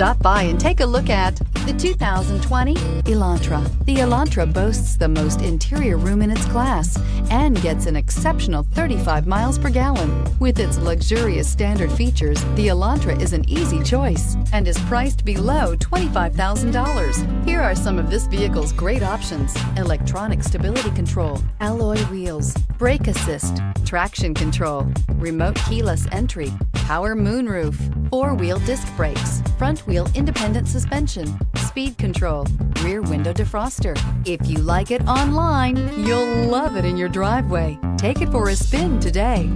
Stop by and take a look at the 2020 Elantra. The Elantra boasts the most interior room in its class and gets an exceptional 35 miles per gallon. With its luxurious standard features, the Elantra is an easy choice and is priced below $25,000. Here are some of this vehicle's great options: electronic stability control, alloy wheels, brake assist, traction control, remote keyless entry, power moonroof, four-wheel disc brakes, front-wheel independent suspension, speed control, rear window defroster. If you like it online, you'll love it in your driveway. Take it for a spin today.